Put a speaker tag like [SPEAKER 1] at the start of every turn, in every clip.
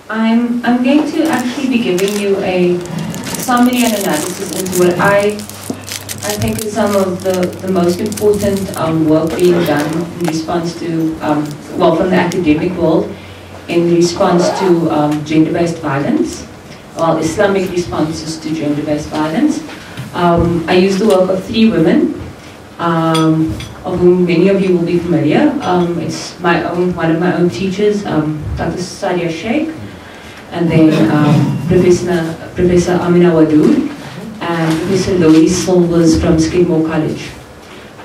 [SPEAKER 1] I'm going to actually be giving you a summary and analysis into what I think is some of the most important work being done in response to, well, from the academic world in response to gender-based violence, well, Islamic responses to gender-based violence. I use the work of 3 women, of whom many of you will be familiar. It's one of my own teachers, Dr. Sadia Sheikh, and then Professor Amina Wadood, and Professor Louise Silvers from Skidmore College.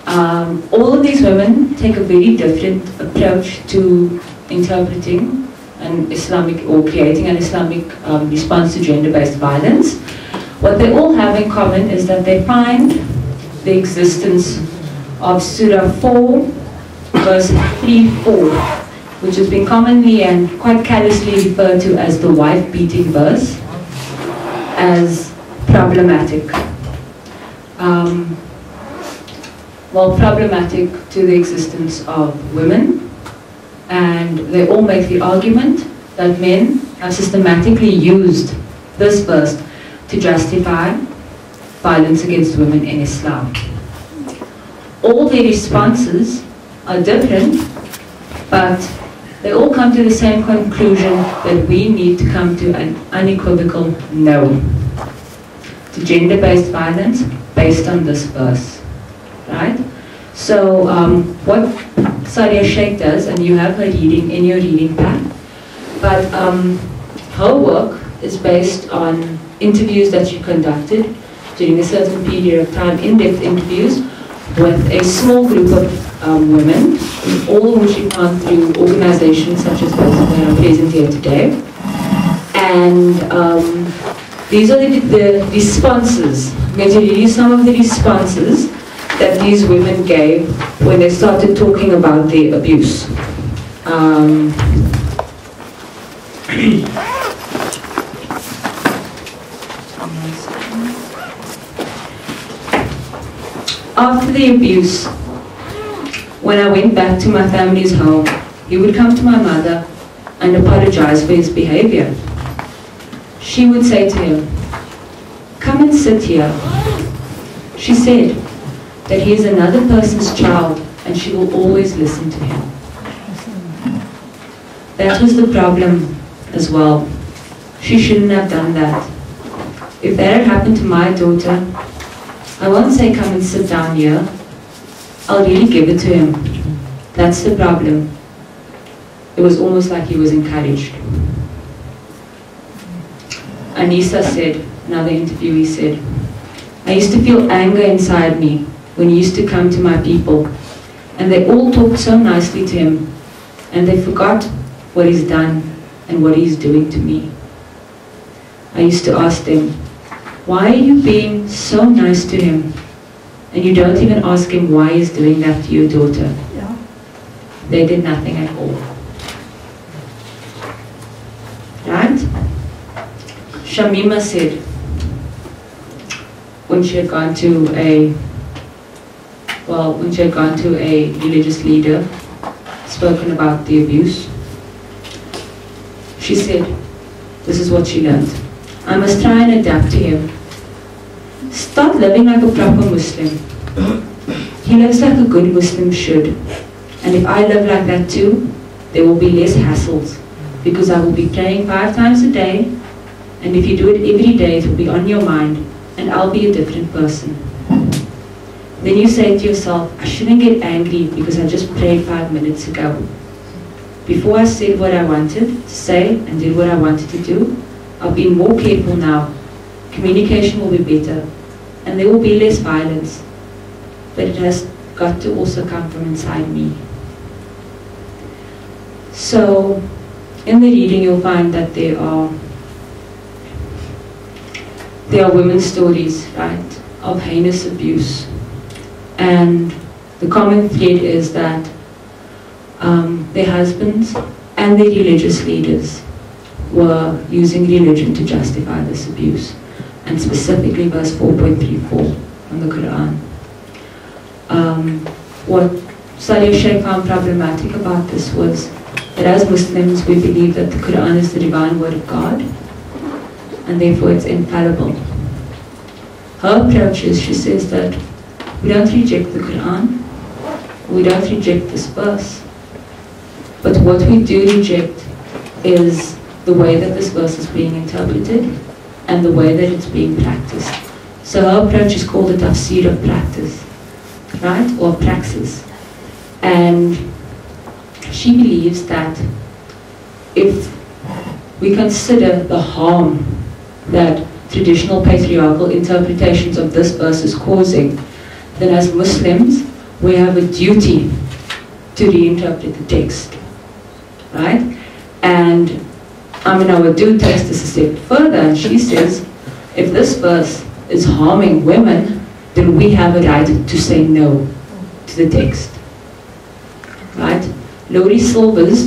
[SPEAKER 1] All of these women take a very different approach to interpreting an Islamic, or creating an Islamic response to gender-based violence. What they all have in common is that they find the existence of Surah 4, verse 3-4, which has been commonly and quite callously referred to as the wife-beating verse, as problematic. Well, problematic to the existence of women, and they all make the argument that men have systematically used this verse to justify violence against women in Islam. All their responses are different, but they all come to the same conclusion that we need to come to an unequivocal no to gender-based violence based on this verse, right? So what Sadia Sheikh does, and you have her reading in your reading pack, but her work is based on interviews that she conducted during a certain period of time, in-depth interviews with a small group of women, all of which she found through organizations such as those that are present here today. And these are the responses. I'm going to read you some of the responses that these women gave when they started talking about the abuse. After the abuse, when I went back to my family's home, he would come to my mother and apologize for his behavior. She would say to him, "Come and sit here." She said that he is another person's child and she will always listen to him. That was the problem as well. She shouldn't have done that. If that had happened to my daughter, I won't say come and sit down here. I'll really give it to him. That's the problem. It was almost like he was encouraged. Anissa said, another interviewee said, "I used to feel anger inside me when he used to come to my people, and they all talked so nicely to him, and they forgot what he's done and what he's doing to me. I used to ask them, why are you being so nice to him? And you don't even ask him why he's doing that to your daughter." Yeah. They did nothing at all. Right? Shamima said, when she had gone to a religious leader, spoken about the abuse, she said, this is what she learned: "I must try and adapt to him. Start living like a proper Muslim. He lives like a good Muslim should. And if I live like that too, there will be less hassles, because I will be praying 5 times a day, and if you do it every day, it will be on your mind, and I'll be a different person." Then you say to yourself, I shouldn't get angry because I just prayed 5 minutes ago. Before I said what I wanted to say and did what I wanted to do, I'll be more careful now. Communication will be better, and there will be less violence. But it has got to also come from inside me. So, in the reading you'll find that there are women's stories, right, of heinous abuse. And the common thread is that their husbands and their religious leaders were using religion to justify this abuse, and specifically verse 4.34 on the Quran. What Sadia Sheikh found problematic about this was that as Muslims we believe that the Quran is the divine word of God, and therefore it's infallible. Her approach is, she says that we don't reject the Quran, we don't reject this verse, but what we do reject is the way that this verse is being interpreted and the way that it's being practiced. So her approach is called the tafsir of practice, right, or praxis. And she believes that if we consider the harm that traditional patriarchal interpretations of this verse is causing, then as Muslims we have a duty to reinterpret the text, right? And I would do take this a step further, and she says, if this verse is harming women, then we have a right to say no to the text, right? Laurie Silvers,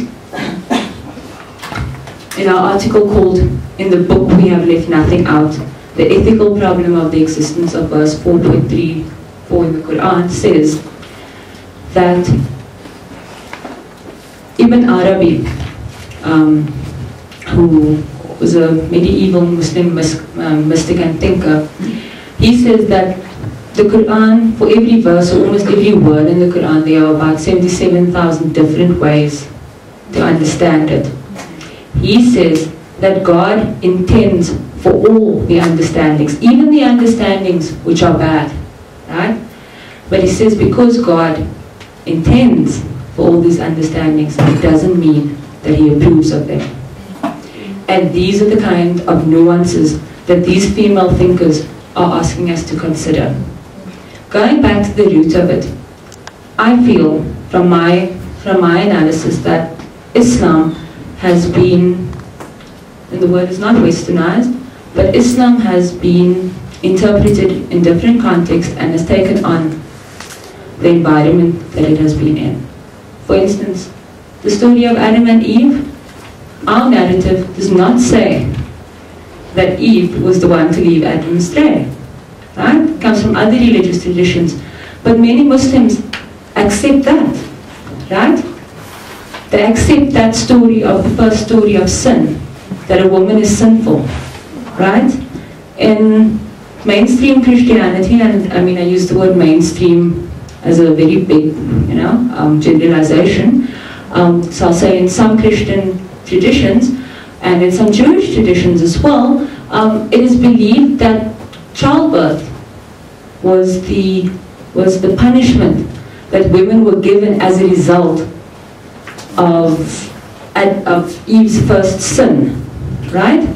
[SPEAKER 1] in our article called, in the book We Have Left Nothing Out, The Ethical Problem of the Existence of verse 4.34 in the Quran, says that Ibn Arabi, who was a medieval Muslim mystic and thinker, he says that the Quran, for every verse or almost every word in the Quran, there are about 77,000 different ways to understand it. He says that God intends for all the understandings, even the understandings which are bad, right? But he says because God intends for all these understandings, it doesn't mean that he approves of them. And these are the kind of nuances that these female thinkers are asking us to consider. Going back to the root of it, I feel from my analysis that Islam has been, and the word is not westernized, but Islam has been interpreted in different contexts and has taken on the environment that it has been in. For instance, the story of Adam and Eve, our narrative does not say that Eve was the one to lead Adam astray. Right? It comes from other religious traditions. But many Muslims accept that. Right? They accept that story of the first story of sin, that a woman is sinful. Right? In mainstream Christianity, and I use the word mainstream as a very big, generalization. So I'll say in some Christian traditions and in some Jewish traditions as well, it is believed that childbirth was the punishment that women were given as a result of Eve's first sin, right?